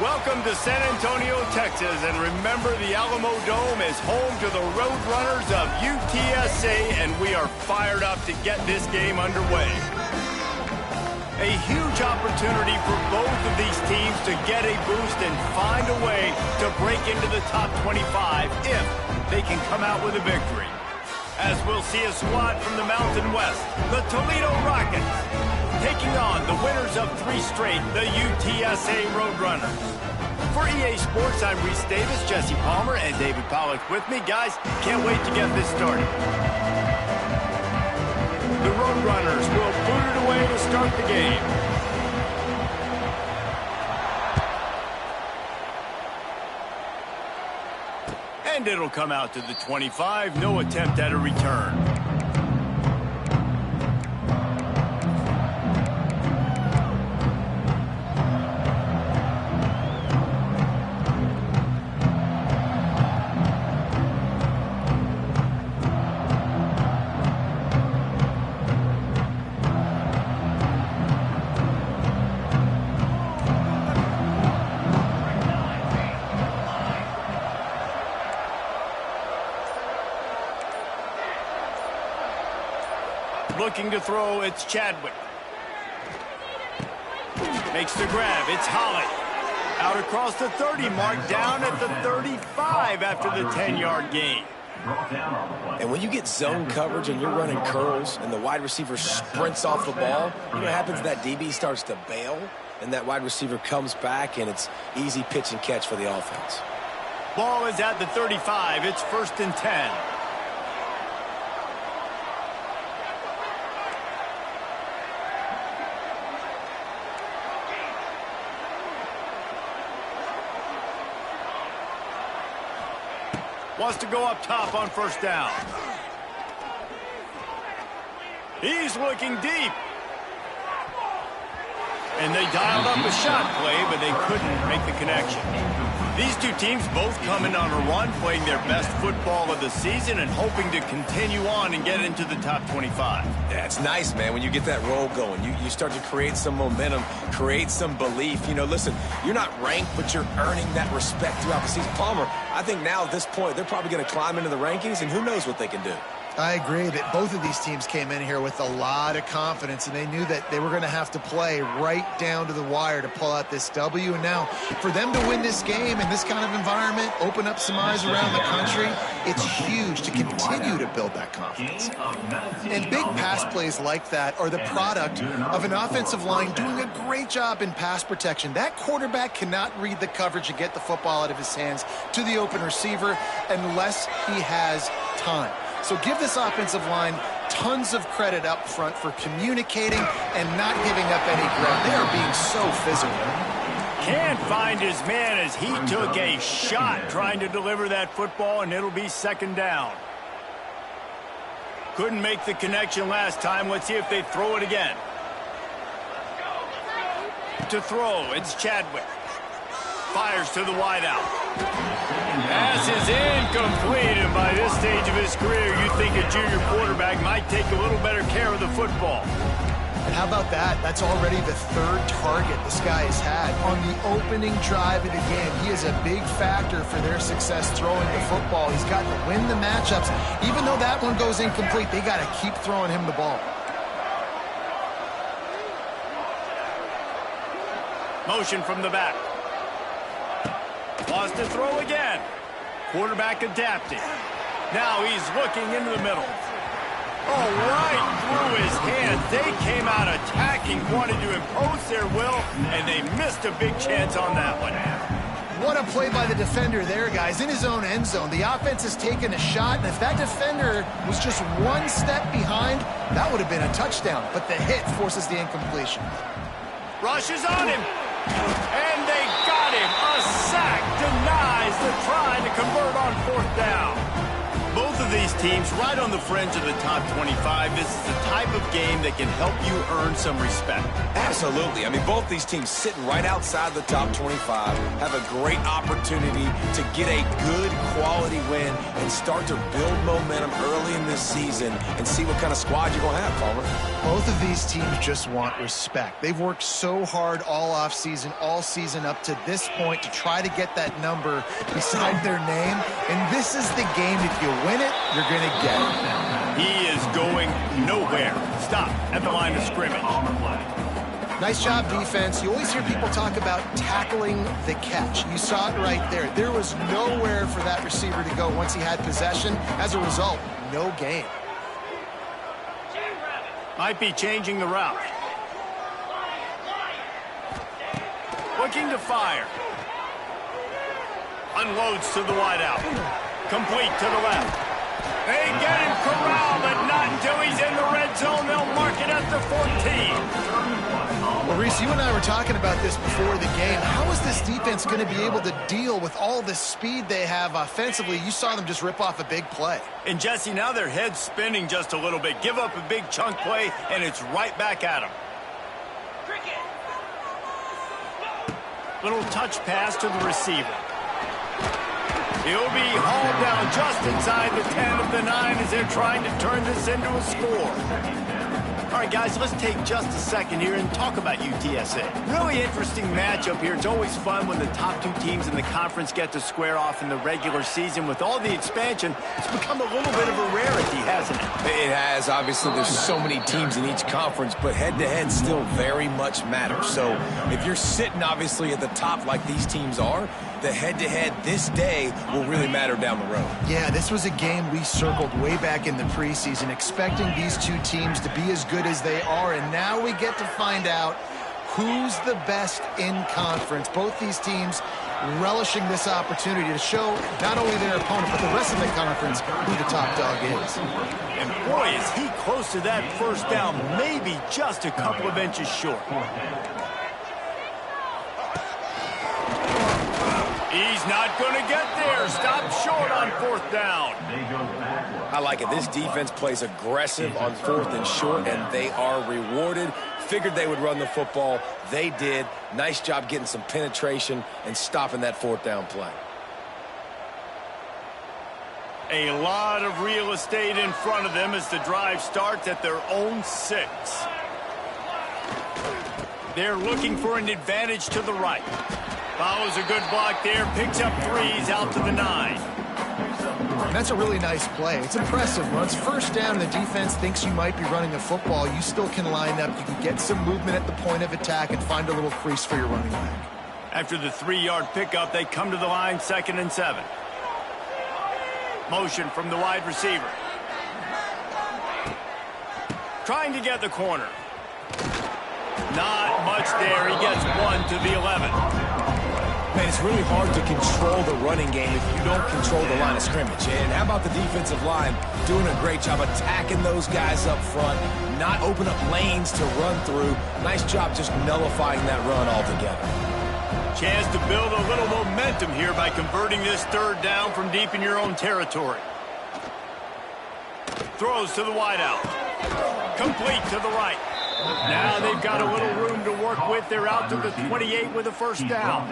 Welcome to San Antonio, Texas, and remember the Alamo Dome is home to the Roadrunners of UTSA, and we are fired up to get this game underway. A huge opportunity for both of these teams to get a boost and find a way to break into the top 25 if they can come out with a victory. As we'll see a squad from the Mountain West, the Toledo Rockets, taking on the winners of 3 straight, the UTSA Roadrunners. For EA Sports, I'm Reese Davis, Jesse Palmer, and David Pollock with me. Guys, can't wait to get this started. The Roadrunners will boot it away to start the game. And it'll come out to the 25. No attempt at a return. Looking to throw, it's Chadwick. Makes the grab, it's Holly. Out across the 30 mark, down at the 35 after the 10-yard gain. And when you get zone coverage and you're running curls and the wide receiver sprints off the ball, you know what happens? That DB starts to bail, and that wide receiver comes back, and it's easy pitch and catch for the offense. Ball is at the 35. It's 1st and 10. Wants to go up top on 1st down. He's looking deep. And they dialed up a shot play, but they couldn't make the connection. These two teams both coming on a run, playing their best football of the season and hoping to continue on and get into the top 25. Yeah, it's nice, man, when you get that roll going. You start to create some momentum, create some belief. You know, listen, you're not ranked, but you're earning that respect throughout the season. Palmer, I think now at this point, they're probably going to climb into the rankings, and who knows what they can do. I agree that both of these teams came in here with a lot of confidence, and they knew that they were going to have to play right down to the wire to pull out this W. And now, for them to win this game in this kind of environment, open up some eyes around the country, it's huge to continue to build that confidence. And big pass plays like that are the product of an offensive line doing a great job in pass protection. That quarterback cannot read the coverage and get the football out of his hands to the open receiver unless he has time. So give this offensive line tons of credit up front for communicating and not giving up any ground. They are being so physical. Can't find his man as he took a shot trying to deliver that football, and it'll be 2nd down. Couldn't make the connection last time. Let's see if they throw it again. To throw, it's Chadwick. Fires to the wideout. Pass is incomplete, and by this stage of his career, you think a junior quarterback might take a little better care of the football. And how about that? That's already the 3rd target this guy has had on the opening drive of the game. He is a big factor for their success throwing the football. He's got to win the matchups. Even though that one goes incomplete, they got to keep throwing him the ball. Motion from the back. Wants to throw again. Quarterback adapting. Now he's looking into the middle. Oh, right through his hands. They came out attacking, wanted to impose their will, and they missed a big chance on that one. What a play by the defender there, guys. In his own end zone, the offense has taken a shot, and if that defender was just 1 step behind, that would have been a touchdown. But the hit forces the incompletion. Rushes on him. And they got him. A sack denies the try to convert on 4th down. Both of these teams right on the fringe of the top 25, this is the type of game that can help you earn some respect. Absolutely. I mean, both these teams sitting right outside the top 25 have a great opportunity to get a good quality win and start to build momentum early in this season and see what kind of squad you're going to have, Palmer. Both of these teams just want respect. They've worked so hard all offseason, all season up to this point to try to get that number beside their name. And this is the game. If you win it, you're going to get it. He is going nowhere. Stop at the line of scrimmage. Nice job, defense. You always hear people talk about tackling the catch. You saw it right there. There was nowhere for that receiver to go once he had possession. As a result, no gain. Might be changing the route. Looking to fire. Unloads to the wideout. Complete to the left. They get him corralled, but not until he's in the red zone. They'll mark it at the 14. Well, Reese, you and I were talking about this before the game. How is this defense going to be able to deal with all the speed they have offensively? You saw them just rip off a big play. And, Jesse, now their head's spinning just a little bit. Give up a big chunk play, and it's right back at them. Little touch pass to the receiver. He'll be hauled down just inside the 10 of the 9 as they're trying to turn this into a score. All right, guys, let's take just a second here and talk about UTSA. Really interesting matchup here. It's always fun when the top two teams in the conference get to square off in the regular season. With all the expansion, it's become a little bit of a rarity, hasn't it? It has. Obviously, there's so many teams in each conference, but head-to-head still very much matters. So if you're sitting, obviously, at the top like these teams are, the head-to-head this day will really matter down the road. Yeah, this was a game we circled way back in the preseason, expecting these two teams to be as good as they are, and now we get to find out who's the best in conference. Both these teams relishing this opportunity to show not only their opponent, but the rest of the conference who the top dog is. And boy, is he close to that first down, maybe just a couple of inches short. He's not going to get there. Stop short on 4th down. I like it. This defense plays aggressive on 4th and short, and they are rewarded. Figured they would run the football. They did. Nice job getting some penetration and stopping that 4th down play. A lot of real estate in front of them as the drive starts at their own 6. They're looking for an advantage to the right. Follows a good block there, picks up 3s out to the 9. That's a really nice play. It's impressive. Once first down and the defense thinks you might be running the football, you still can line up. You can get some movement at the point of attack and find a little crease for your running back. After the 3-yard pickup, they come to the line, 2nd and 7. Motion from the wide receiver. Trying to get the corner. Not much there. He gets 1 to the 11. Man, it's really hard to control the running game if you don't control the line of scrimmage. And how about the defensive line doing a great job attacking those guys up front, not open up lanes to run through. Nice job just nullifying that run altogether. Chance to build a little momentum here by converting this 3rd down from deep in your own territory. Throws to the wideout. Complete to the right. Now they've got a little room to work with. They're out to the 28 with a 1st down.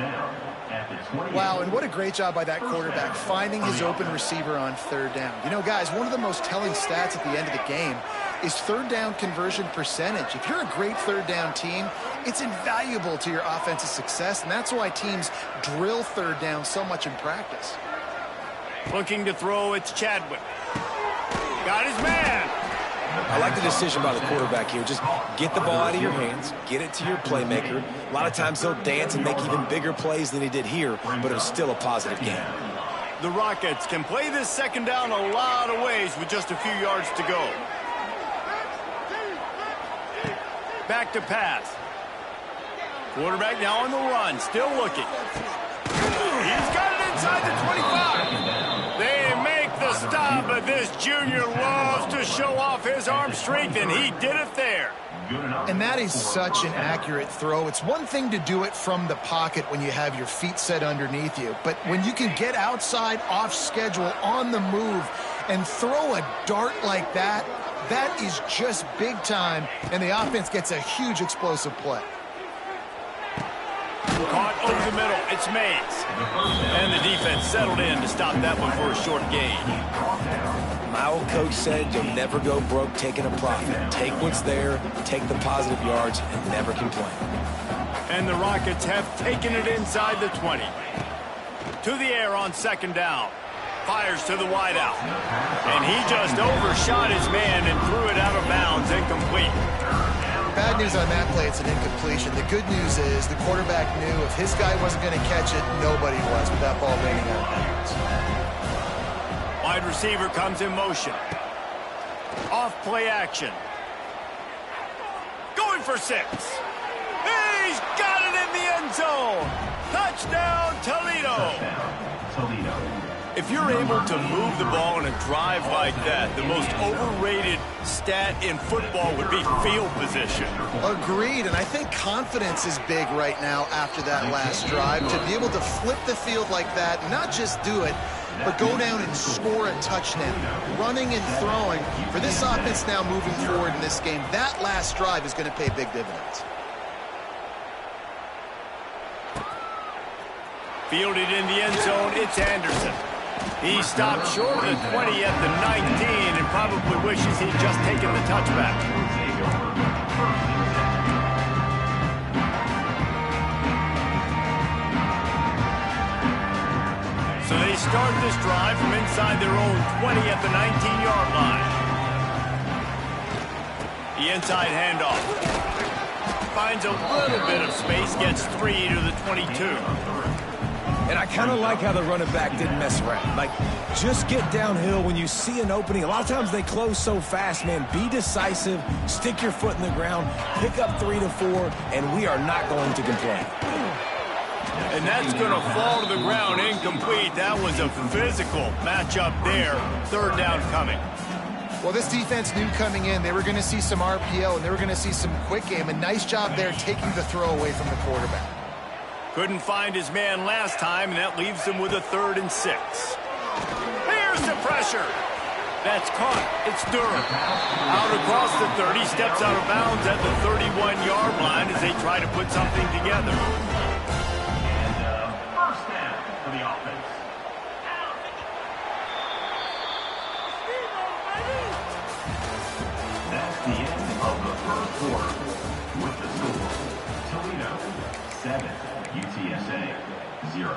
Wow, and what a great job by that quarterback, finding his open receiver on 3rd down. You know, guys, one of the most telling stats at the end of the game is 3rd down conversion percentage. If you're a great 3rd down team, it's invaluable to your offensive success, and that's why teams drill 3rd down so much in practice. Looking to throw, it's Chadwick. Got his man. I like the decision by the quarterback here. Just get the ball out of your hands, get it to your playmaker. A lot of times he'll dance and make even bigger plays than he did here, but it was still a positive game. The Rockets can play this 2nd down a lot of ways with just a few yards to go. Back to pass. Quarterback now on the run, still looking. He's got it inside the 25. They make the stop, but this junior loves to show off his arm strength, and he did it there. And that is such an accurate throw. It's one thing to do it from the pocket when you have your feet set underneath you, but when you can get outside, off schedule, on the move, and throw a dart like that, that is just big time, and the offense gets a huge explosive play. Caught over the middle. It's Mays. And the defense settled in to stop that one for a short gain. My old coach said you'll never go broke taking a profit. Take what's there, take the positive yards, and never complain. And the Rockets have taken it inside the 20. To the air on second down. Fires to the wideout. And he just overshot his man and threw it out of bounds, incomplete. Bad news on that play, it's an incompletion. The good news is the quarterback knew if his guy wasn't going to catch it, nobody was with that ball landing out of bounds. Wide receiver comes in motion. Off play action. Going for 6. He's got it in the end zone. Touchdown, Toledo. If you're able to move the ball in a drive like that, the most overrated stat in football would be field position. Agreed, and I think confidence is big right now after that last drive. To be able to flip the field like that, not just do it, but go down and score a touchdown. Running and throwing. For this offense now moving forward in this game, that last drive is going to pay big dividends. Fielded in the end zone, it's Anderson. He stopped short of the 20 at the 19 and probably wishes he'd just taken the touchback. So they start this drive from inside their own 20 at the 19-yard line. The inside handoff. Finds a little bit of space, gets 3 to the 22. And I kind of like how the running back didn't mess around. Like, just get downhill when you see an opening. A lot of times they close so fast, man. Be decisive, stick your foot in the ground, pick up 3 to 4, and we are not going to complain. And that's going to fall to the ground incomplete. That was a physical matchup there. Third down coming. Well, this defense knew coming in they were going to see some RPO and they were going to see some quick game. A nice job there taking the throw away from the quarterback. Couldn't find his man last time, and that leaves him with a 3rd and 6. Here's the pressure. That's caught. It's Durham. Out across the 30, steps out of bounds at the 31-yard line as they try to put something together. And first down for the offense. That's the end of the first quarter. With the score, Toledo 7. UTSA 0.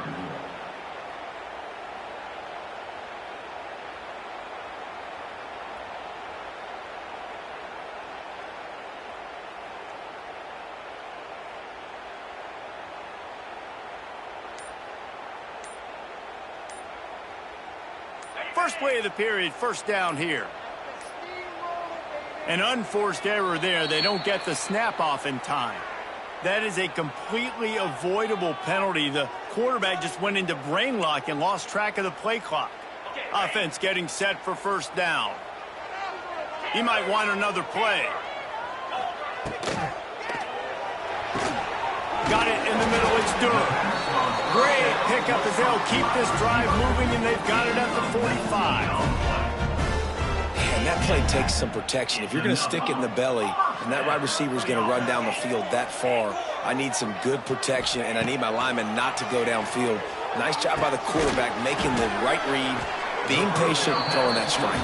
First play of the period, first down here. An unforced error there. They don't get the snap off in time. That is a completely avoidable penalty. The quarterback just went into brain lock and lost track of the play clock. Offense getting set for first down. He might want another play. Got it in the middle. It's Durham. Great pickup as they'll keep this drive moving, and they've got it at the 45. And that play takes some protection. If you're going to stick it in the belly and that wide receiver is going to run down the field that far, I need some good protection, and I need my lineman not to go downfield. Nice job by the quarterback making the right read, being patient, throwing that strike.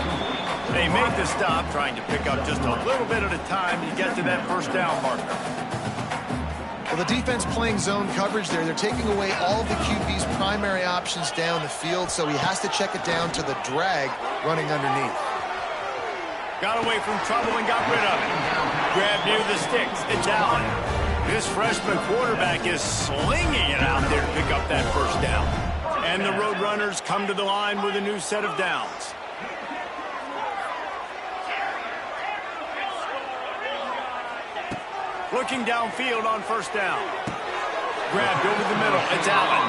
They make the stop, trying to pick up just a little bit at a time to get to that first down marker. Well, the defense playing zone coverage there. They're taking away all of the QB's primary options down the field, so he has to check it down to the drag running underneath. Got away from trouble and got rid of it. Grab near the sticks. It's Allen. This freshman quarterback is slinging it out there to pick up that first down. And the Roadrunners come to the line with a new set of downs. Looking downfield on first down. Grabbed over the middle. It's Allen.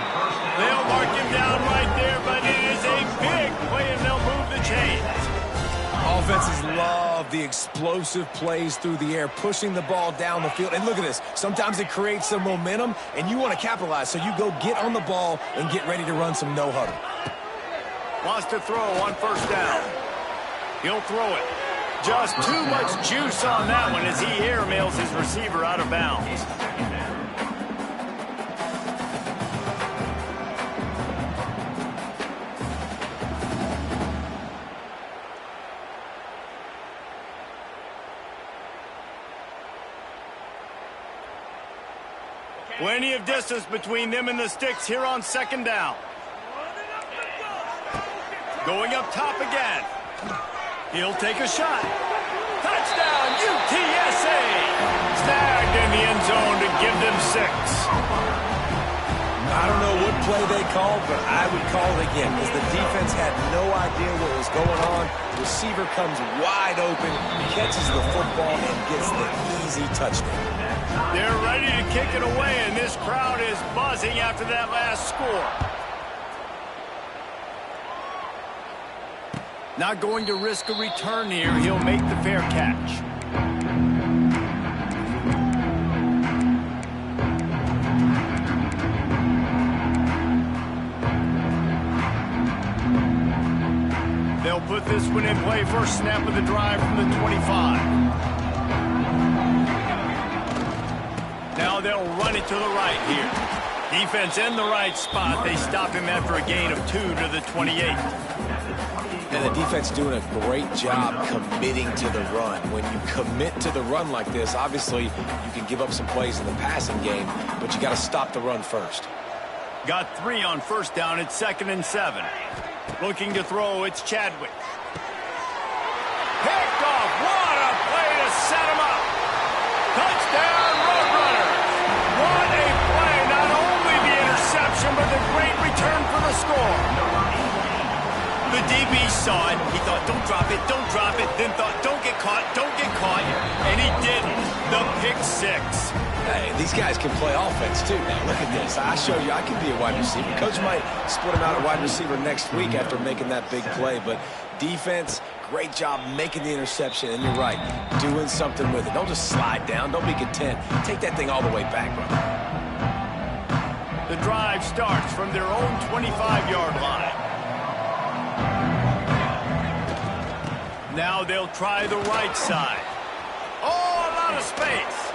They'll mark him down right there, but it is a big play, and they'll move the chains. Offenses love the explosive plays through the air, pushing the ball down the field. And look at this. Sometimes it creates some momentum, and you want to capitalize. So you go get on the ball and get ready to run some no-huddle. Wants to throw on first down. He'll throw it. Just too much juice on that one as he airmails his receiver out of bounds. Plenty of distance between them and the sticks here on second down. Going up top again. He'll take a shot. Touchdown, UTSA! Snagged in the end zone to give them 6. I don't know what play they called, but I would call it again because the defense had no idea what was going on. Receiver comes wide open, catches the football, and gets the easy touchdown. They're ready to kick it away, and this crowd is buzzing after that last score. Not going to risk a return here. He'll make the fair catch. They'll put this one in play. First snap of the drive from the 25. Now they'll run it to the right here. Defense in the right spot. They stop him after a gain of 2 to the 28. And the defense doing a great job committing to the run. When you commit to the run like this, obviously you can give up some plays in the passing game, but you got to stop the run first. Got 3 on first down. It's 2nd and 7. Looking to throw, it's Chadwick. Picked off. What a play to set him up. Touchdown, Roadrunners. What a play. Not only the interception, but the great return for the score. The DB saw it. He thought, don't drop it, don't drop it. Then thought, don't get caught, don't get caught. And he didn't. The pick 6. Hey, these guys can play offense too. Now, look at this. I show you I can be a wide receiver. Coach might split him out at wide receiver next week after making that big play. But defense, great job making the interception. And you're right, doing something with it. Don't just slide down. Don't be content. Take that thing all the way back, brother. The drive starts from their own 25-yard line. Now they'll try the right side. Oh, a lot of space.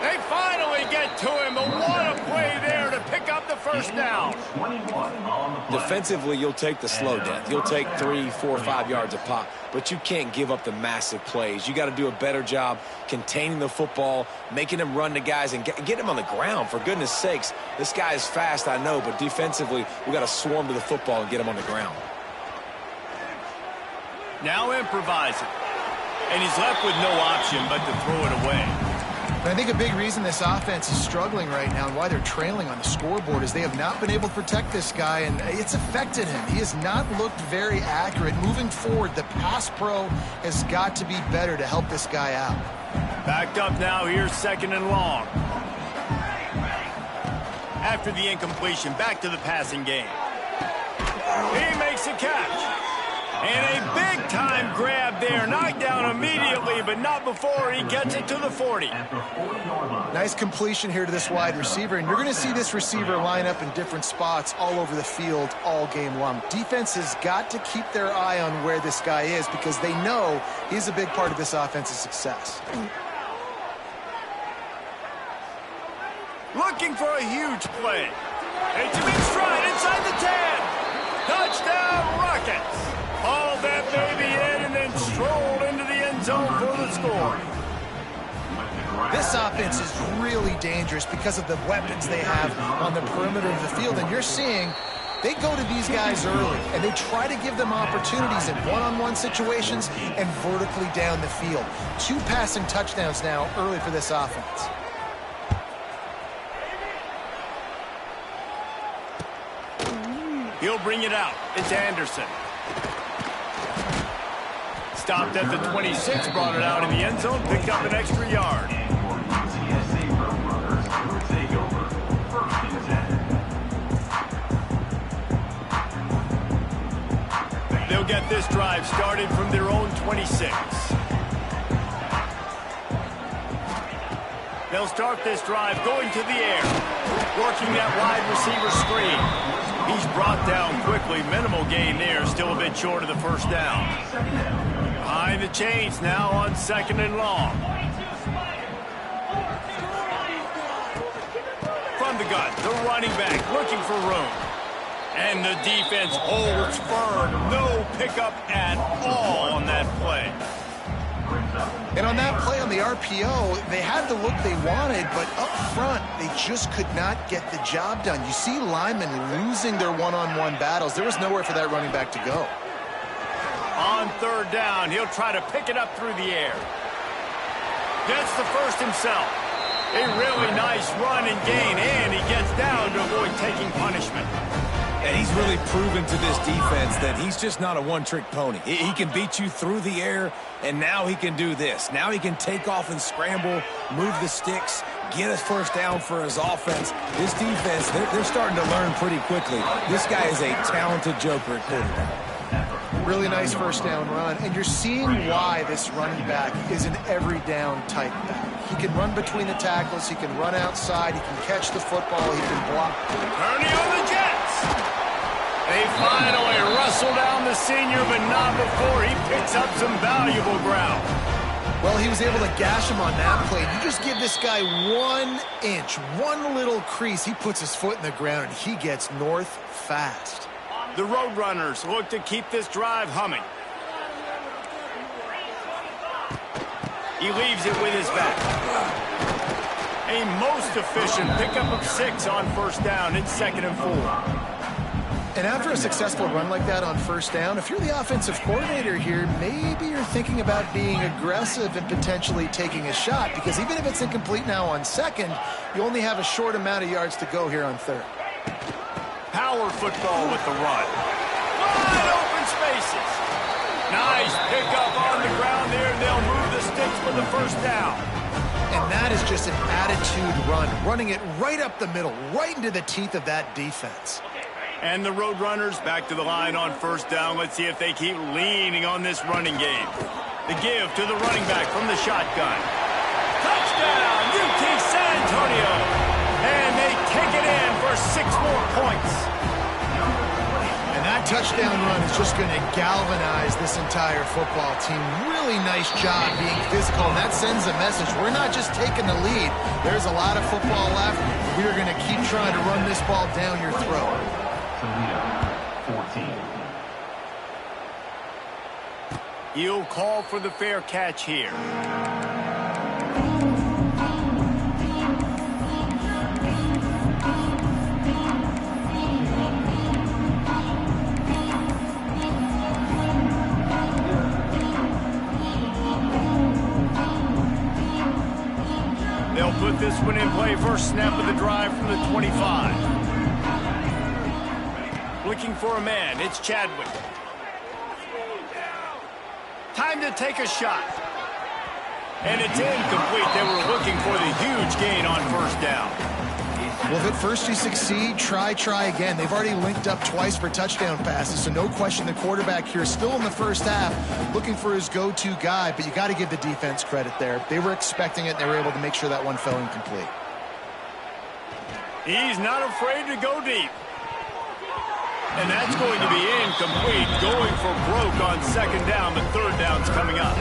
They finally get to him, but what a play there to pick up the first down. Defensively, you'll take the slow death. You'll take 3, 4, 5 yards a pop, but you can't give up the massive plays. You got to do a better job containing the football, making them run to guys, and get him on the ground. For goodness sakes, this guy is fast, I know, but defensively, we got to swarm to the football and get him on the ground. Now improvising. And he's left with no option but to throw it away. And I think a big reason this offense is struggling right now and why they're trailing on the scoreboard is they have not been able to protect this guy, and it's affected him. He has not looked very accurate. Moving forward, the pass pro has got to be better to help this guy out. Backed up now. Here's 2nd and long. After the incompletion, back to the passing game. He makes a catch. And a big-time grab there. Knocked down immediately, but not before he gets it to the 40. Nice completion here to this wide receiver, and you're going to see this receiver line up in different spots all over the field all game long. Defense has got to keep their eye on where this guy is because they know he's a big part of this offense's success. Looking for a huge play. It's him in stride inside the 10. Touchdown, Rockets. Hauled that baby in and then strolled into the end zone for the score. This offense is really dangerous because of the weapons they have on the perimeter of the field. And you're seeing they go to these guys early, and they try to give them opportunities in one-on-one situations and vertically down the field. 2 passing touchdowns now early for this offense. He'll bring it out. It's Anderson. Stopped at the 26, brought it out in the end zone, picked up an extra yard. They'll They'll get this drive started from their own 26. They'll start this drive going to the air, working that wide receiver screen. He's brought down quickly. Minimal gain there, still a bit short of the first down. Behind the chains now on 2nd and long. From the gun, the running back looking for room. And the defense holds firm. No pickup at all on that play. And on that play on the RPO, they had the look they wanted, but up front, they just could not get the job done. You see linemen losing their one-on-one battles. There was nowhere for that running back to go. On 3rd down, he'll try to pick it up through the air. Gets the first himself. A really nice run and gain, and he gets down to avoid taking punishment. And he's really proven to this defense that he's just not a one-trick pony. He can beat you through the air, and now he can do this. Now he can take off and scramble, move the sticks, get a first down for his offense. This defense, they're starting to learn pretty quickly. This guy is a talented joker at quarterback. Really nice first down run, and you're seeing why this running back is an every down type back. He can run between the tackles, he can run outside, he can catch the football, he can block. Ernie on the Jets! They finally wrestle down the senior, but not before he picks up some valuable ground. Well, he was able to gash him on that play. You just give this guy 1 inch, one little crease, he puts his foot in the ground, and he gets north fast. The Roadrunners look to keep this drive humming. He leaves it with his back. A most efficient pickup of 6 on first down. It's 2nd and 4. And after a successful run like that on first down, if you're the offensive coordinator here, maybe you're thinking about being aggressive and potentially taking a shot, because even if it's incomplete now on 2nd, you only have a short amount of yards to go here on 3rd. Power football with the run. Wide open spaces. Nice pickup on the ground there, and they'll move the sticks for the first down. And that is just an attitude run, running it right up the middle, right into the teeth of that defense. And the Roadrunners back to the line on first down. Let's see if they keep leaning on this running game. The give to the running back from the shotgun. Touchdown, UT San Antonio. And they take it in for 6 more points. And that touchdown run is just going to galvanize this entire football team. Really nice job being physical, and that sends a message. We're not just taking the lead. There's a lot of football left. We're going to keep trying to run this ball down your throat. Toledo, 14. He'll call for the fair catch here. They'll put this one in play. First snap of the drive from the 25. Looking for a man. It's Chadwick. Time to take a shot. And it's incomplete. They were looking for the huge gain on first down. Well, if at first you succeed, try again. They've already linked up twice for touchdown passes, so no question the quarterback here still in the first half looking for his go-to guy, but you got to give the defense credit there. They were expecting it, and they were able to make sure that one fell incomplete. He's not afraid to go deep. And that's going to be incomplete, going for broke on second down, but third down's coming up.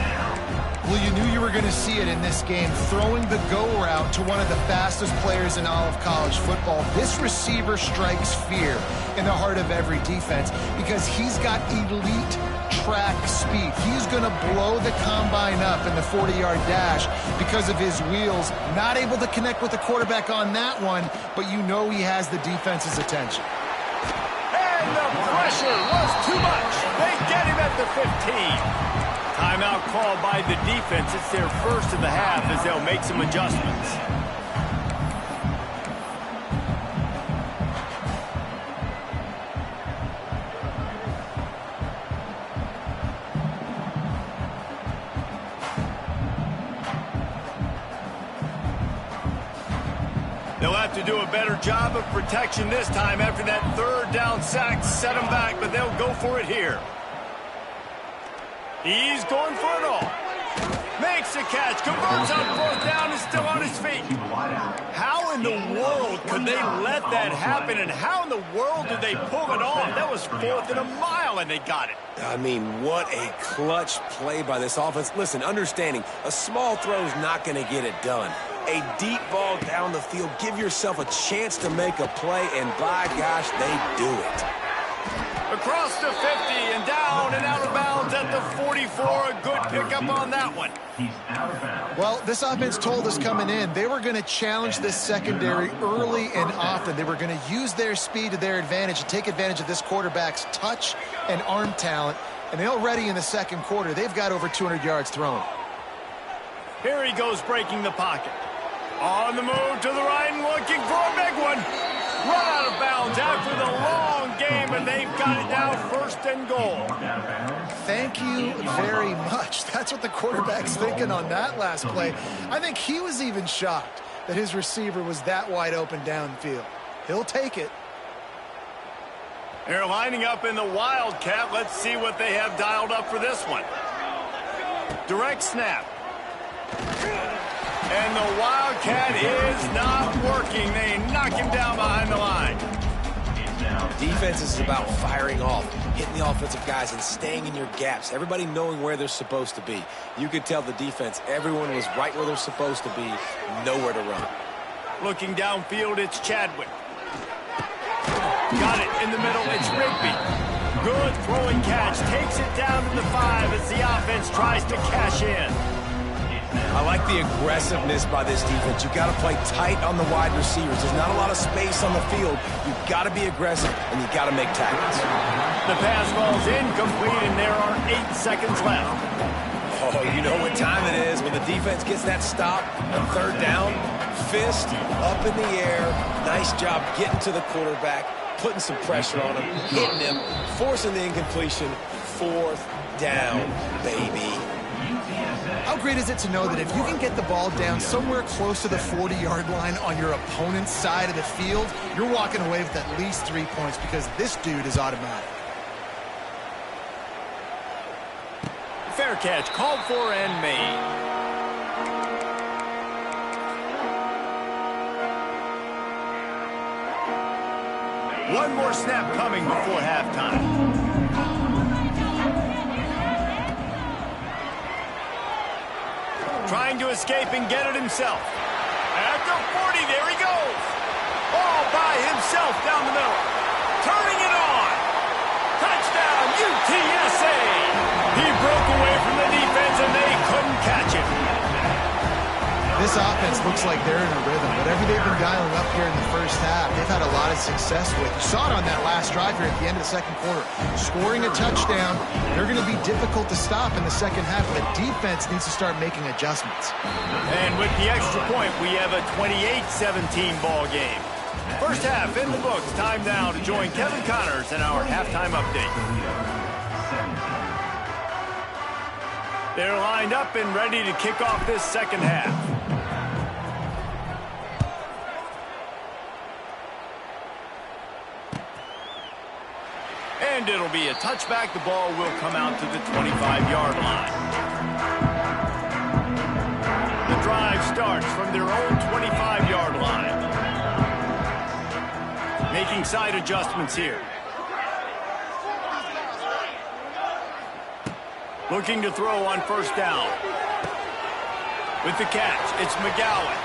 Well, you knew you were going to see it in this game, throwing the go route to one of the fastest players in all of college football. This receiver strikes fear in the heart of every defense because he's got elite track speed. He's going to blow the combine up in the 40-yard dash because of his wheels. Not able to connect with the quarterback on that one, but you know he has the defense's attention. And the pressure was too much. They get him at the 15. Timeout called by the defense. It's their first of the half as they'll make some adjustments. They'll have to do a better job of protection this time after that third down sack set them back, but they'll go for it here. He's going for it all. Makes the catch, converts on fourth down, and still on his feet. How in the world could they let that happen, and how in the world did they pull it off? That was 4th and a mile, and they got it. I mean, what a clutch play by this offense. Listen, understanding, a small throw is not going to get it done. A deep ball down the field, give yourself a chance to make a play, and by gosh, they do it. Across the 50 and down and out of bounds at the 44. A good pickup on that one. He's out of bounds. Well, this offense told us coming in they were going to challenge this secondary early and often. They were going to use their speed to their advantage and take advantage of this quarterback's touch and arm talent. And they already in the second quarter, they've got over 200 yards thrown. Here he goes breaking the pocket. On the move to the right and looking for a big one. Run out of bounds after the long game, and they've got it now 1st and goal. Thank you very much. That's what the quarterback's thinking on that last play. I think he was even shocked that his receiver was that wide open downfield. He'll take it. They're lining up in the Wildcat. Let's see what they have dialed up for this one. Direct snap. And the Wildcat is not working. They knock him down behind the line. Defense is about firing off, hitting the offensive guys, and staying in your gaps. Everybody knowing where they're supposed to be. You could tell the defense, everyone was right where they're supposed to be, nowhere to run. Looking downfield, it's Chadwick. Got it in the middle, it's Rigby. Good throwing catch, takes it down to the 5 as the offense tries to cash in. I like the aggressiveness by this defense. You've got to play tight on the wide receivers. There's not a lot of space on the field. You've got to be aggressive, and you've got to make tackles. The pass ball's incomplete, and there are 8 seconds left. Oh, you know what time it is when the defense gets that stop on 3rd down. Fist up in the air. Nice job getting to the quarterback, putting some pressure on him, hitting him, forcing the incompletion. 4th down, baby. How great is it to know that if you can get the ball down somewhere close to the 40-yard line on your opponent's side of the field, you're walking away with at least 3 points because this dude is automatic. Fair catch, called for and made. One more snap coming before halftime. Trying to escape and get it himself. At the 40, there he goes. All by himself down the middle. Turning it on. Touchdown, UTSA. He broke away from the defense and they couldn't catch him. This offense looks like they're in a rhythm. Whatever they've been dialing up here in the first half, they've had a lot of success with. You saw it on that last drive here at the end of the second quarter. Scoring a touchdown, they're going to be difficult to stop in the second half. The defense needs to start making adjustments. And with the extra point, we have a 28-17 ball game. First half in the books. Time now to join Kevin Connors in our halftime update. They're lined up and ready to kick off this second half. And it'll be a touchback. The ball will come out to the 25-yard line. The drive starts from their own 25-yard line. Making side adjustments here. Looking to throw on 1st down. With the catch, it's McGowan.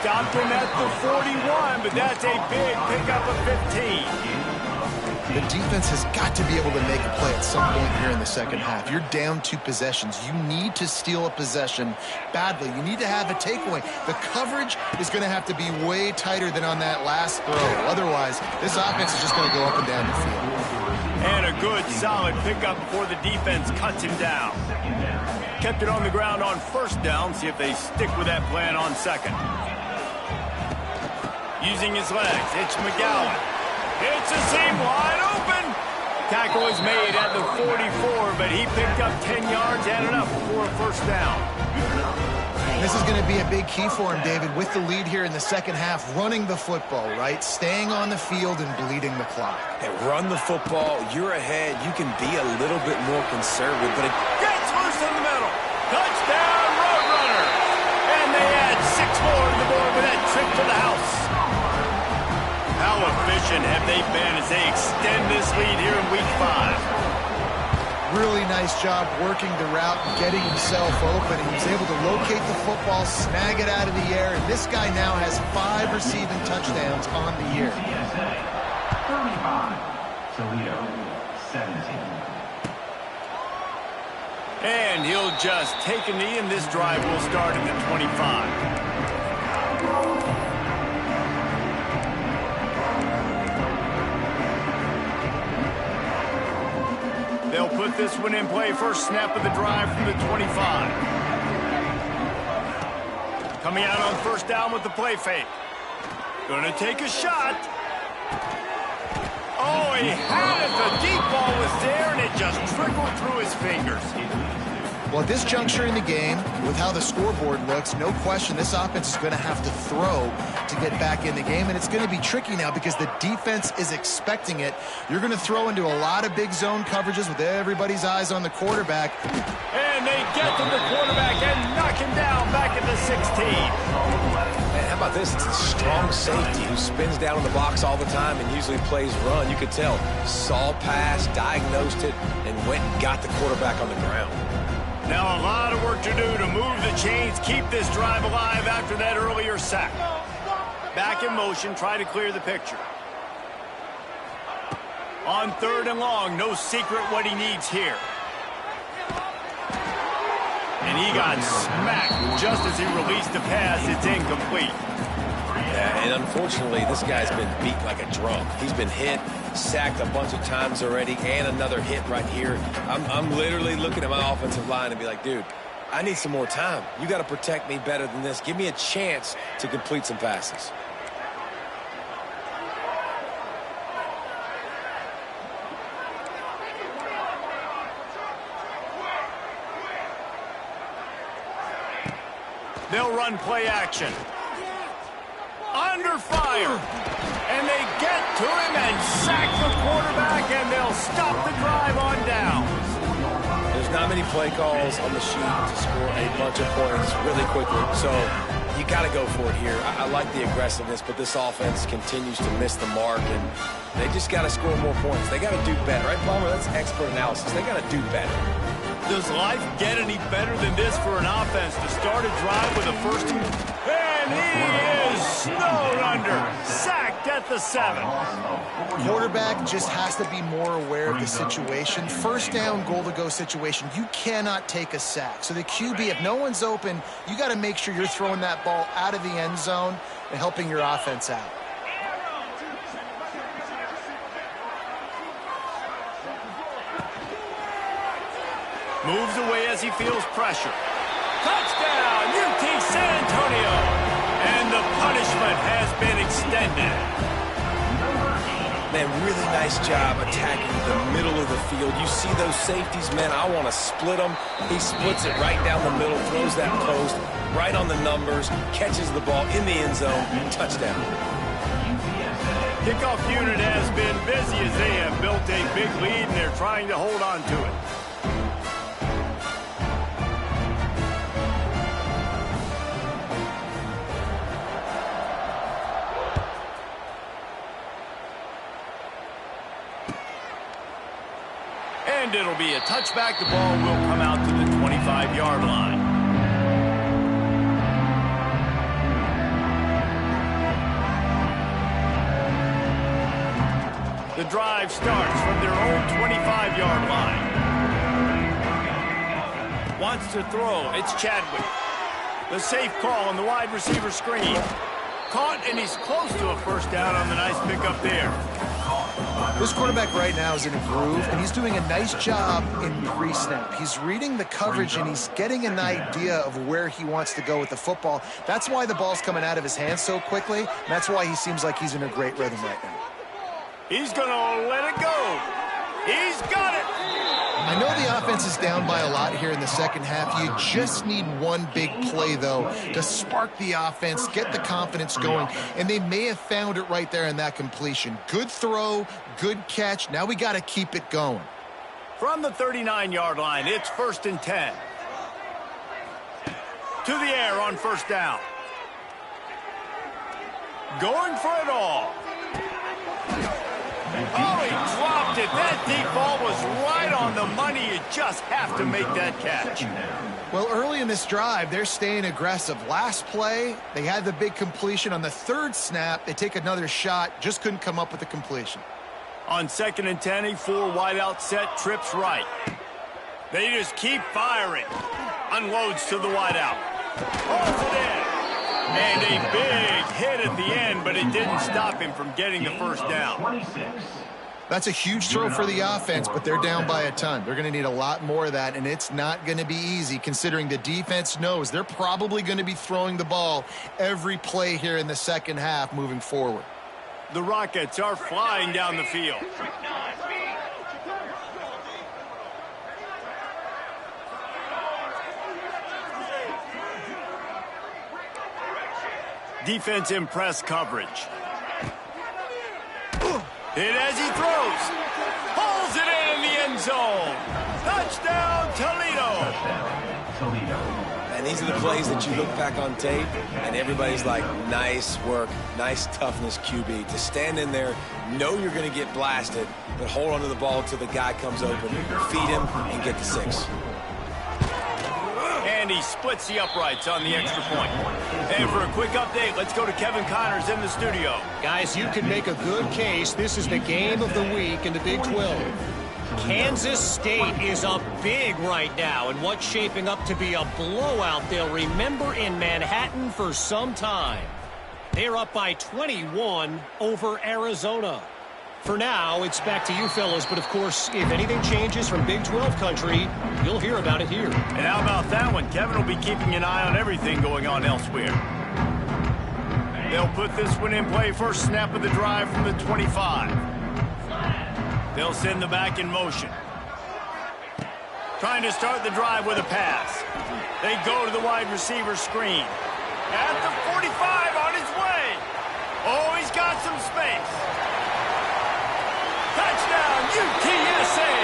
Stopped him at the 41, but that's a big pickup of 15. The defense has got to be able to make a play at some point here in the second half. You're down 2 possessions. You need to steal a possession badly. You need to have a takeaway. The coverage is going to have to be way tighter than on that last throw. Otherwise, this offense is just going to go up and down the field. And a good, solid pickup before the defense cuts him down. Kept it on the ground on 1st down. See if they stick with that plan on 2nd. Using his legs, it's McGowan. It's a seam wide open. Tackle is made at the 44, but he picked up 10 yards and enough for a 1st down. This this is going to be a big key for him, David, with the lead here in the second half, running the football, right? Staying on the field and bleeding the clock. Hey, run the football. You're ahead. You can be a little bit more conservative, but it gets loose in the middle. Touchdown, Roadrunner! And they add 6 more to the board with that trip to the house. How efficient have they been as they extend this lead here in Week 5? Really nice job working the route and getting himself open. He was able to locate the football, snag it out of the air, and this guy now has 5 receiving touchdowns on the year. UTSA 35, Toledo 17. And he'll just take a knee, and this drive will start at the 25. They'll put this one in play. First snap of the drive from the 25. Coming out on first down with the play fake. Gonna take a shot. Oh, he had it. The deep ball was there, and it just trickled through his fingers. Well, at this juncture in the game, with how the scoreboard looks, no question this offense is going to have to throw to get back in the game, and it's going to be tricky now because the defense is expecting it. You're going to throw into a lot of big zone coverages with everybody's eyes on the quarterback. And they get to the quarterback and knock him down back at the 16. Man, how about this? It's a strong safety who spins down in the box all the time and usually plays run. You could tell. Saw pass, diagnosed it, and went and got the quarterback on the ground. Now a lot of work to do to move the chains, keep this drive alive after that earlier sack. Back in motion, try to clear the picture. On 3rd and long, no secret what he needs here. And he got smacked just as he released the pass. It's incomplete. Yeah, and unfortunately, this guy's been beat like a drum. He's been hit, sacked a bunch of times already, and another hit right here. I'm literally looking at my offensive line and be like, dude, I need some more time. You got to protect me better than this. Give me a chance to complete some passes. They'll run play action. Under fire. And they get to him and sack the quarterback, and they'll stop the drive on downs. There's not many play calls on the sheet to score a bunch of points really quickly, so you got to go for it here. I like the aggressiveness, but this offense continues to miss the mark, and they just got to score more points. They got to do better, right, Palmer? That's expert analysis. They got to do better. Does life get any better than this for an offense to start a drive with a first and he is snowed under, sacked at the 7. Quarterback just has to be more aware of the situation. First down, goal-to-go situation. You cannot take a sack. So the QB, if no one's open, you got to make sure you're throwing that ball out of the end zone and helping your offense out. Moves away as he feels pressure. Touchdown, UT San Antonio. And the punishment has been extended. Man, really nice job attacking the middle of the field. You see those safeties, man, I want to split them. He splits it right down the middle, throws that post, right on the numbers, catches the ball in the end zone, touchdown. Kickoff unit has been busy as they have built a big lead, and they're trying to hold on to it. And it'll be a touchback. The ball will come out to the 25-yard line. The drive starts from their own 25-yard line. Wants to throw. It's Chadwick. The safe call on the wide receiver screen. Caught, and he's close to a first down on the nice pickup there. This quarterback right now is in a groove, and he's doing a nice job in pre-snap. He's reading the coverage, and he's getting an idea of where he wants to go with the football. That's why the ball's coming out of his hands so quickly, and that's why he seems like he's in a great rhythm right now. He's going to let it go. He's got it. I know the offense is down by a lot here in the second half. You just need one big play, though, to spark the offense, get the confidence going, and they may have found it right there in that completion. Good throw, good catch. Now we got to keep it going. From the 39-yard line, it's 1st and 10. To the air on 1st down. Going for it all. Oh, he dropped it. That deep ball was right on the money. You just have to make that catch. Well, early in this drive, they're staying aggressive. Last play, they had the big completion. On the 3rd snap, they take another shot. Just couldn't come up with the completion. On 2nd and 10, a 4 wide out set, trips right. They just keep firing. Unloads to the wide out. Holds it in. And a big hit at the end, but it didn't stop him from getting the 1st down. That's a huge throw for the offense, but they're down by a ton. They're going to need a lot more of that, and it's not going to be easy considering the defense knows they're probably going to be throwing the ball every play here in the second half moving forward. The Rockets are flying down the field. Defense in press coverage. Hit as he throws. Pulls it in the end zone. Touchdown, Toledo. And these are the plays that you look back on tape, and everybody's like, nice work, nice toughness, QB. To stand in there, know you're going to get blasted, but hold on to the ball until the guy comes open, feed him, and get the 6. And he splits the uprights on the extra point. And for a quick update, let's go to Kevin Connors in the studio. Guys, you can make a good case. This is the game of the week in the Big 12. Kansas State is up big right now, and what's shaping up to be a blowout they'll remember in Manhattan for some time. They're up by 21 over Arizona. For now, it's back to you fellas, but of course, if anything changes from Big 12 country, you'll hear about it here. And how about that one? Kevin will be keeping an eye on everything going on elsewhere. They'll put this one in play. First snap of the drive from the 25. They'll send the back in motion. Trying to start the drive with a pass. They go to the wide receiver screen. At the 45 on his way. Oh, he's got some space. Touchdown, UTSA.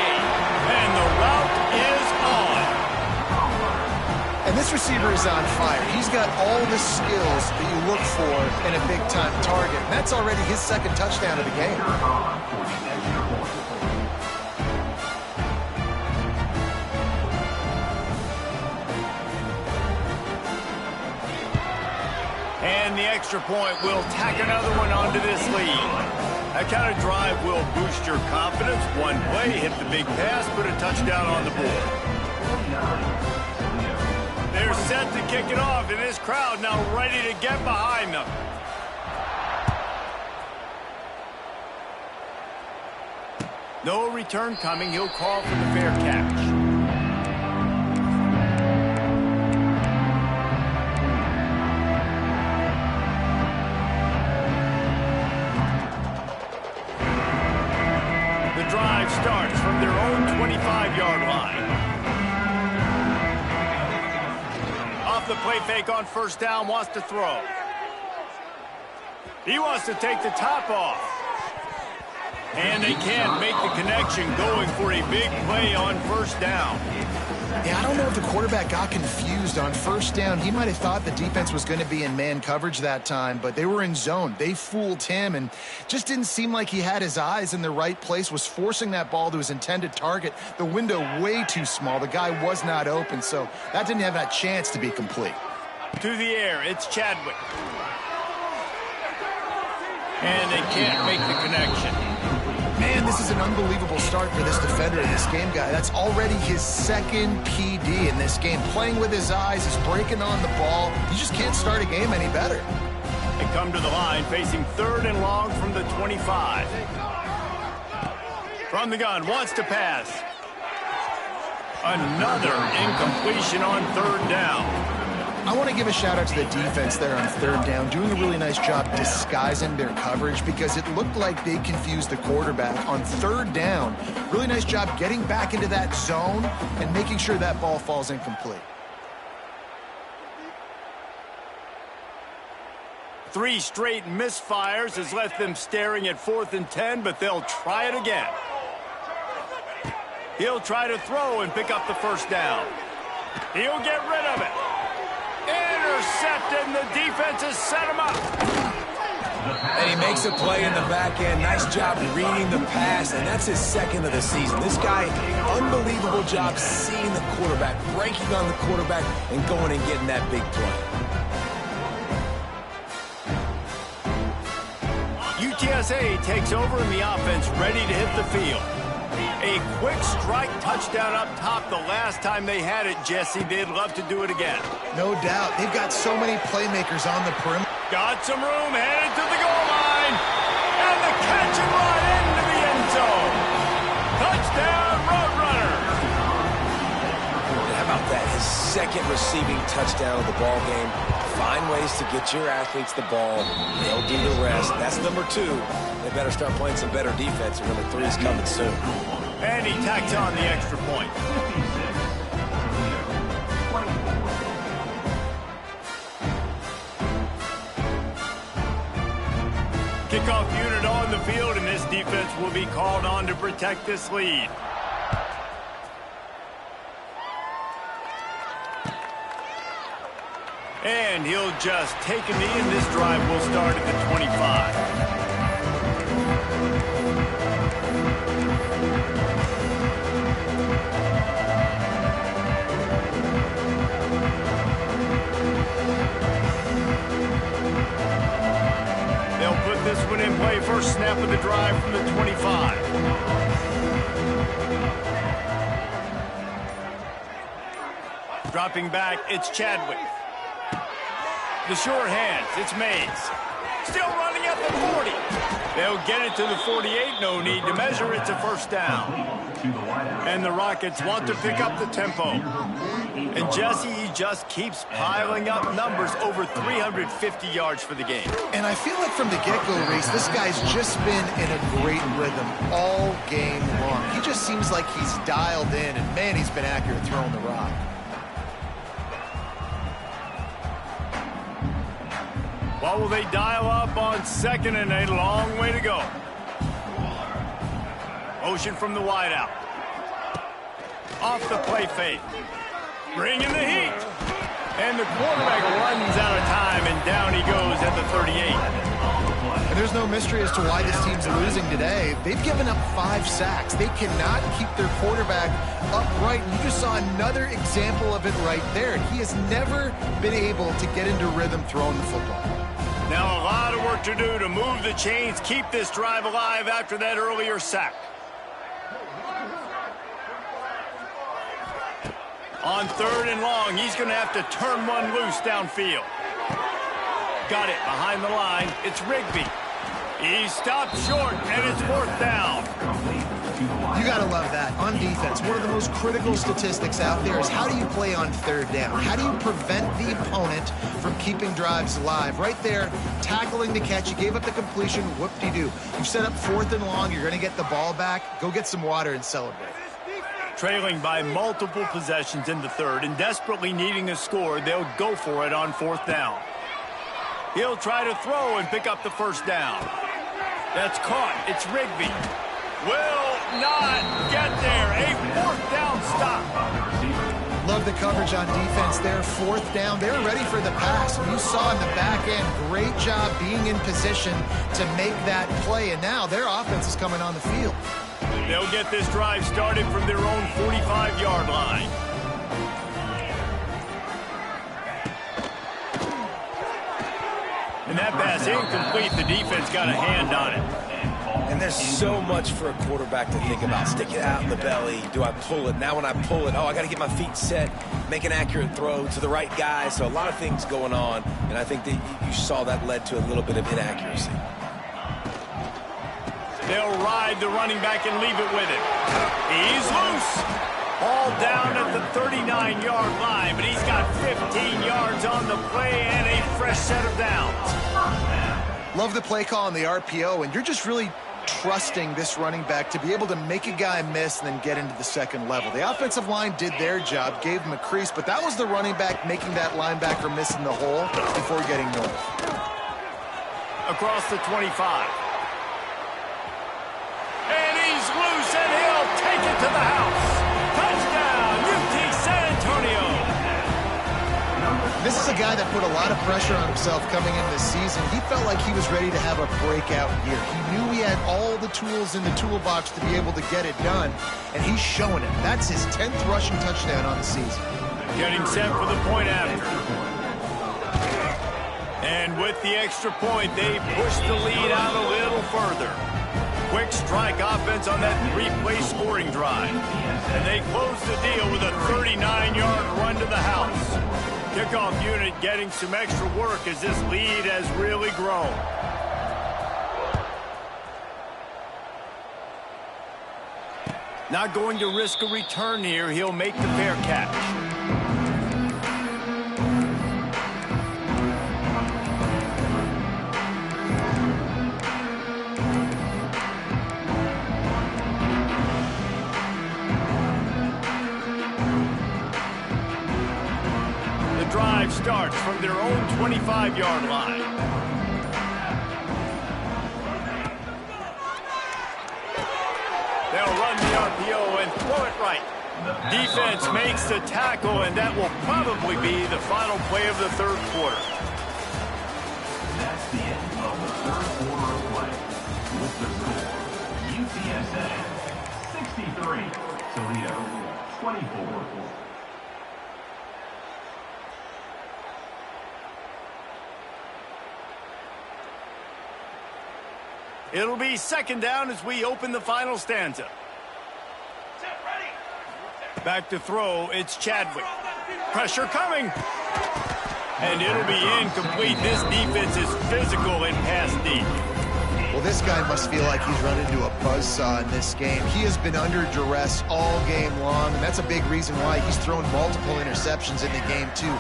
And the route is on. And this receiver is on fire. He's got all the skills that you look for in a big-time target. And that's already his 2nd touchdown of the game. And the extra point will tack another one onto this lead. That kind of drive will boost your confidence. One play, hit the big pass, put a touchdown on the board. They're set to kick it off, and this crowd now ready to get behind them. No return coming. He'll call for the fair catch. The drive starts from their own 25-yard line. Off the play fake on 1st down, wants to throw. He wants to take the top off. And they can't make the connection, going for a big play on 1st down. Yeah, I don't know if the quarterback got confused on 1st down. He might have thought the defense was going to be in man coverage that time, but they were in zone. They fooled him and just didn't seem like he had his eyes in the right place, was forcing that ball to his intended target. The window way too small. The guy was not open, so that didn't have that chance to be complete. To the air, it's Chadwick. And they can't make the connection. Man, this is an unbelievable start for this defender in this game, guy. That's already his 2nd PD in this game. Playing with his eyes, he's breaking on the ball. You just can't start a game any better. They come to the line, facing 3rd and long from the 25. From the gun, wants to pass. Another incompletion on 3rd down. I want to give a shout out to the defense there on third down, doing a really nice job disguising their coverage because it looked like they confused the quarterback on third down. Really nice job getting back into that zone and making sure that ball falls incomplete. 3 straight misfires has left them staring at 4th and 10, but they'll try it again. He'll try to throw and pick up the first down. He'll get rid of it. Intercepted, and the defense has set him up. And he makes a play in the back end. Nice job reading the pass, and that's his 2nd of the season. This guy, unbelievable job seeing the quarterback, breaking on the quarterback, and going and getting that big play. UTSA takes over in the offense, ready to hit the field. A quick strike touchdown up top the last time they had it, Jesse. They'd love to do it again. No doubt. They've got so many playmakers on the perimeter. Got some room, headed to the goal line. And the catch and run into the end zone. Touchdown, Roadrunner. How about that? His 2nd receiving touchdown of the ball game. Find ways to get your athletes the ball. They'll do the rest. That's number 2. They better start playing some better defense, and number 3 is coming soon. And he tacks on the extra point. Kickoff unit on the field, and this defense will be called on to protect this lead. And he'll just take a knee, and this drive will start at the 25. This one in play, first snap of the drive from the 25. Dropping back, it's Chadwick. The short hands, it's Mays. Still running at the 40. They'll get it to the 48, no need to measure, it's a first down. And the Rockets want to pick up the tempo. And Jesse, he just keeps piling up numbers, over 350 yards for the game. And I feel like from the get-go, Reese, this guy's just been in a great rhythm all game long. He just seems like he's dialed in, and man, he's been accurate throwing the rock. What will they dial up on 2nd and a long way to go? Motion from the wideout. Off the play fake. Bringing the heat. And the quarterback runs out of time, and down he goes at the 38. And there's no mystery as to why this team's losing today. They've given up 5 sacks. They cannot keep their quarterback upright. And you just saw another example of it right there. He has never been able to get into rhythm throwing the football. Now a lot of work to do to move the chains, keep this drive alive after that earlier sack. On 3rd and long, he's going to have to turn one loose downfield. Got it behind the line. It's Rigby. He stopped short, and it's 4th down. You got to love that. On defense, one of the most critical statistics out there is how do you play on 3rd down? How do you prevent the opponent from keeping drives alive? Right there, tackling the catch. You gave up the completion. Whoop-de-doo. You set up 4th and long. You're going to get the ball back. Go get some water and celebrate. Trailing by multiple possessions in the 3rd and desperately needing a score, they'll go for it on 4th down. He'll try to throw and pick up the first down. That's caught. It's Rigby. Will not get there. A 4th down stop. Love the coverage on defense there. 4th down. They're ready for the pass. You saw in the back end, great job being in position to make that play. And now their offense is coming on the field. They'll get this drive started from their own 45-yard line. And that pass incomplete. The defense got a hand on it. And there's so much for a quarterback to think about. Stick it out in the belly. Do I pull it? Now when I pull it, oh, I got to get my feet set, make an accurate throw to the right guy. So a lot of things going on. And I think that you saw that led to a little bit of inaccuracy. They'll ride the running back and leave it with him. He's loose. All down at the 39-yard line, but he's got 15 yards on the play and a fresh set of downs. Love the play call on the RPO, and you're just really trusting this running back to be able to make a guy miss and then get into the second level. The offensive line did their job, gave him a crease, but that was the running back making that linebacker miss in the hole before getting north. Across the 25. And he's loose, and he'll take it to the house. Touchdown, UT San Antonio. This is a guy that put a lot of pressure on himself coming into this season. He felt like he was ready to have a breakout year. He knew he had all the tools in the toolbox to be able to get it done, and he's showing it. That's his 10th rushing touchdown on the season. Getting set for the point after. And with the extra point, they push the lead out a little further. Quick strike offense on that three-play scoring drive. And they close the deal with a 39-yard run to the house. Kickoff unit getting some extra work as this lead has really grown. Not going to risk a return here. He'll make the fair catch. Drive starts from their own 25-yard line. They'll run the RPO and throw it right. Defense makes the tackle, and that will probably be the final play of the third quarter. That's the end of the third quarter of play. With the score, UTSA 63, Toledo 24. It'll be second down as we open the final stanza. Back to throw, it's Chadwick. Pressure coming. And it'll be incomplete. This defense is physical and pass deep. Well, this guy must feel like he's run into a buzzsaw in this game. He has been under duress all game long, and that's a big reason why he's thrown multiple interceptions in the game, too.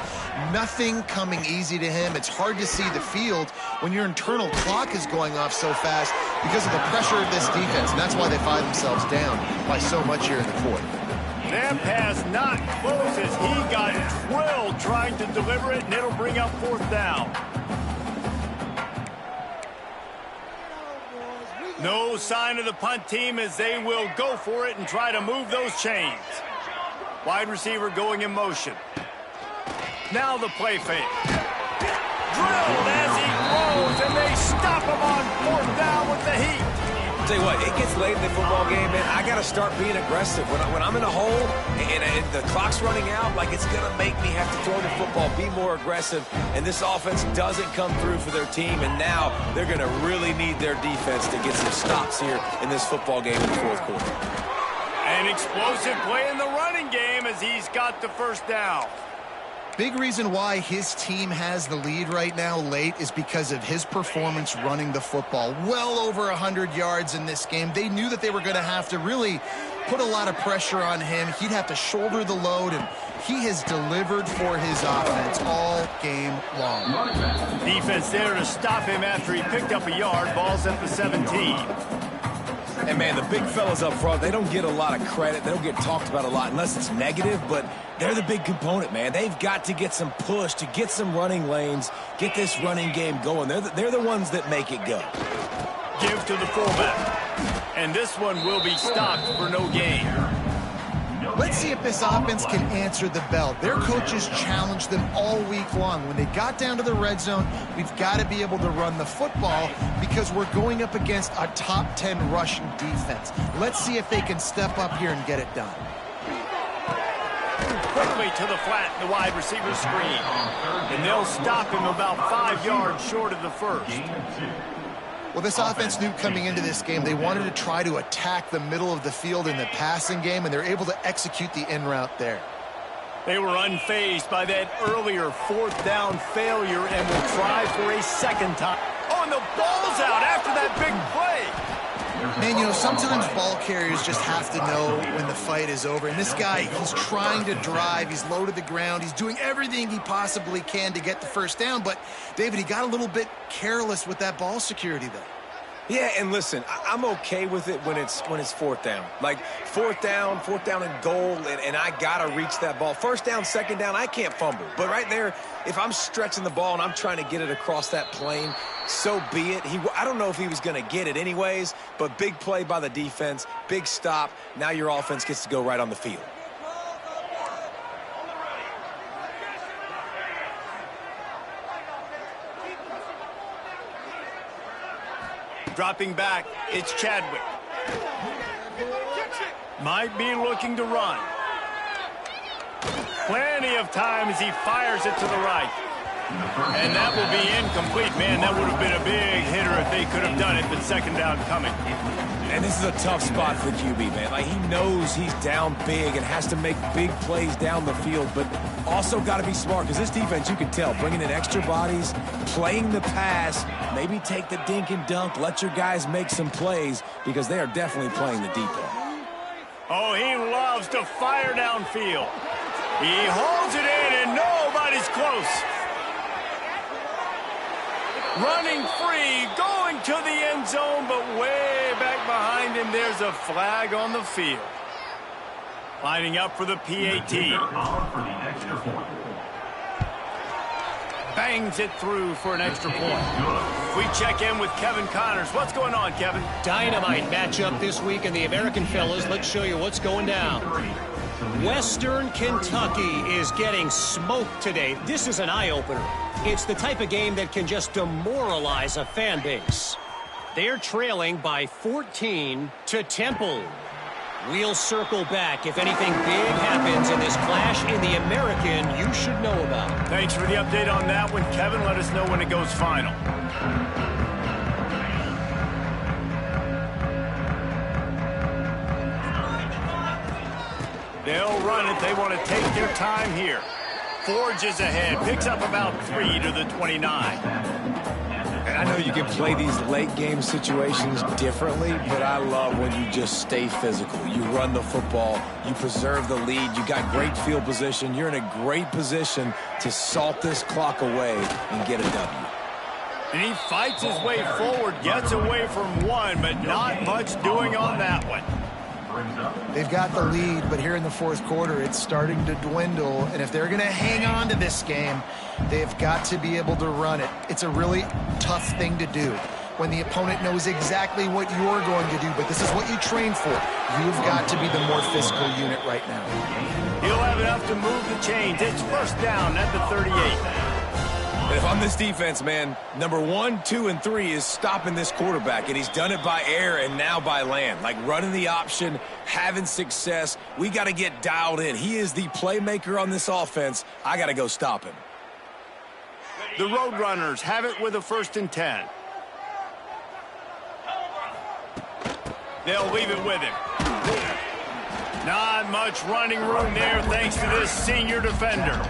Nothing coming easy to him. It's hard to see the field when your internal clock is going off so fast because of the pressure of this defense, and that's why they find themselves down by so much here in the fourth. That pass not close as he got drilled trying to deliver it, and it'll bring up fourth down. No sign of the punt team as they will go for it and try to move those chains. Wide receiver going in motion. Now the play fake. Drilled as he throws, and they stop him on fourth down with the heat. I'll tell you what, it gets late in the football game, man. I got to start being aggressive. When I'm in a hole and the clock's running out, like it's going to make me have to throw the football, be more aggressive. And this offense doesn't come through for their team, and now they're going to really need their defense to get some stops here in this football game in the fourth quarter. An explosive play in the running game as he's got the first down. Big reason why his team has the lead right now late is because of his performance running the football. Well over 100 yards in this game. They knew that they were going to have to really put a lot of pressure on him. He'd have to shoulder the load, and he has delivered for his offense all game long. Defense there to stop him after he picked up a yard. Ball's at the 17. And, man, the big fellas up front, they don't get a lot of credit. They don't get talked about a lot unless it's negative, but they're the big component, man. They've got to get some push, to get some running lanes, get this running game going. They're the ones that make it go. Give to the fullback. And this one will be stopped for no gain. Let's see if this offense can answer the bell. Their coaches challenged them all week long. When they got down to the red zone, we've got to be able to run the football because we're going up against a top 10 rushing defense. Let's see if they can step up here and get it done. Quickly to the flat, the wide receiver screen. And they'll stop him about 5 yards short of the first. Well, this offense knew coming into this game they wanted to try to attack the middle of the field in the passing game, and they're able to execute the in route there. They were unfazed by that earlier fourth down failure and will try for a second time. Oh, and the ball's out after that big play. Man, you know, sometimes ball carriers just have to know when the fight is over. And this guy, he's trying to drive. He's low to the ground. He's doing everything he possibly can to get the first down. But, David, he got a little bit careless with that ball security, though. Yeah, and listen, I'm okay with it when it's fourth down. Like, fourth down and goal, and I got to reach that ball. First down, second down, I can't fumble. But right there, if I'm stretching the ball and I'm trying to get it across that plane, so be it. I don't know if he was going to get it anyways, but big play by the defense, big stop. Now your offense gets to go right on the field. Dropping back, it's Chadwick. Might be looking to run. Plenty of time as he fires it to the right. And that will be incomplete. Man, that would have been a big hitter if they could have done it, but second down coming. And this is a tough spot for the QB, man. Like, he knows he's down big and has to make big plays down the field, but also got to be smart because this defense, you can tell, bringing in extra bodies, playing the pass, maybe take the dink and dunk, let your guys make some plays because they are definitely playing the deep ball. Oh, he loves to fire downfield. He holds it in and nobody's close. Running free, going to the end zone, but way back behind him, there's a flag on the field. Lining up for the PAT. Bangs it through for an extra point. We check in with Kevin Connors. What's going on, Kevin? Dynamite matchup this week in the American fellas. Let's show you what's going down. Western Kentucky is getting smoked today. This is an eye-opener. It's the type of game that can just demoralize a fan base. They're trailing by 14 to Temple. We'll circle back if anything big happens in this clash in the American you should know about. Thanks for the update on that one, Kevin. Let us know when it goes final. They'll run it. They want to take their time here. Forges ahead. Picks up about 3 to the 29. And I know you can play these late game situations differently, but I love when you just stay physical. You run the football. You preserve the lead. You got great field position. You're in a great position to salt this clock away and get a W. And he fights his way forward, gets away from one, but not much doing on that one. They've got the lead, but here in the fourth quarter, it's starting to dwindle. And if they're going to hang on to this game, they've got to be able to run it. It's a really tough thing to do when the opponent knows exactly what you're going to do, but this is what you train for. You've got to be the more physical unit right now. He'll have enough to move the chains. It's first down at the 38. And if I'm this defense, man, number 1, 2, and 3 is stopping this quarterback, and he's done it by air and now by land. Like running the option, having success. We got to get dialed in. He is the playmaker on this offense. I got to go stop him. The Roadrunners have it with a 1st and 10. They'll leave it with him. Not much running room there thanks to this senior defender.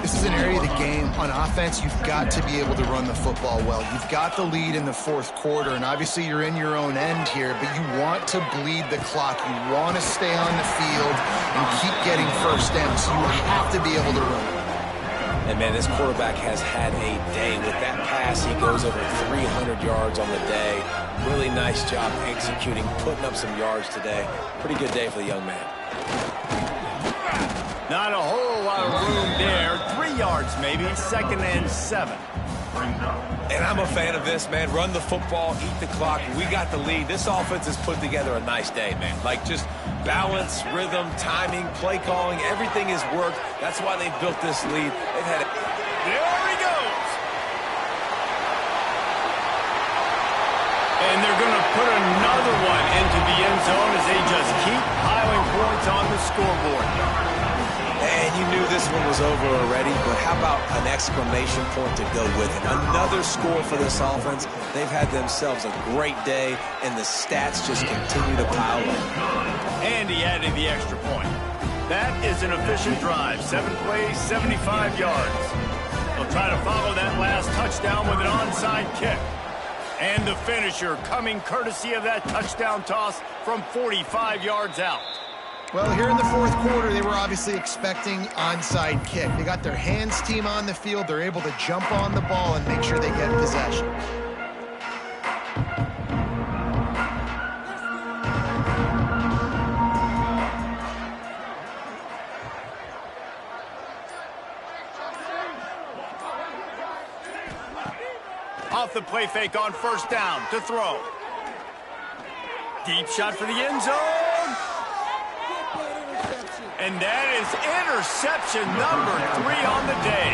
This is an area of the game. On offense, you've got to be able to run the football well. You've got the lead in the fourth quarter, and obviously you're in your own end here, but you want to bleed the clock. You want to stay on the field and keep getting first down, so you have to be able to run. And, man, this quarterback has had a day. With that pass, he goes over 300 yards on the day. Really nice job executing, putting up some yards today. Pretty good day for the young man. Not a whole lot of room there. 3 yards maybe. 2nd and 7. And I'm a fan of this, man. Run the football, eat the clock. We got the lead. This offense has put together a nice day, man. Like just balance, rhythm, timing, play calling. Everything has worked. That's why they built this lead. They've had it. There he goes. And they're going to put another one into the end zone as they just keep piling points on the scoreboard. And you knew this one was over already, but how about an exclamation point to go with it? Another score for this offense. They've had themselves a great day, and the stats just continue to pile up. And he added the extra point. That is an efficient drive. 7 plays, 75 yards. They'll try to follow that last touchdown with an onside kick. And the finisher coming courtesy of that touchdown toss from 45 yards out. Well, here in the fourth quarter, they were obviously expecting onside kick. They got their hands team on the field. They're able to jump on the ball and make sure they get possession. Off the play fake on first down to throw. Deep shot for the end zone. And that is interception number 3 on the day.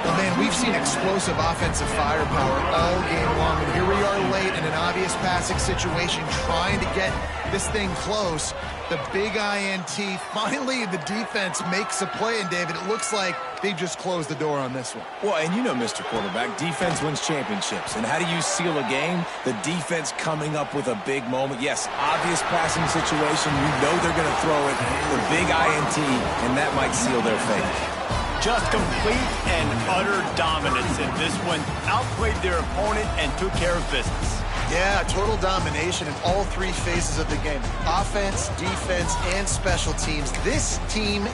Well, man, we've seen explosive offensive firepower all game long, and here we are late in an obvious passing situation trying to get this thing close. The big INT, finally the defense makes a play, and David, it looks like they just closed the door on this one. Well, and you know, Mr. Quarterback, defense wins championships. And how do you seal a game? The defense coming up with a big moment. Yes, obvious passing situation. You know they're going to throw it. The big INT, and that might seal their fate. Just complete and utter dominance in this one. Outplayed their opponent and took care of business. Yeah, total domination in all 3 phases of the game. Offense, defense, and special teams. This team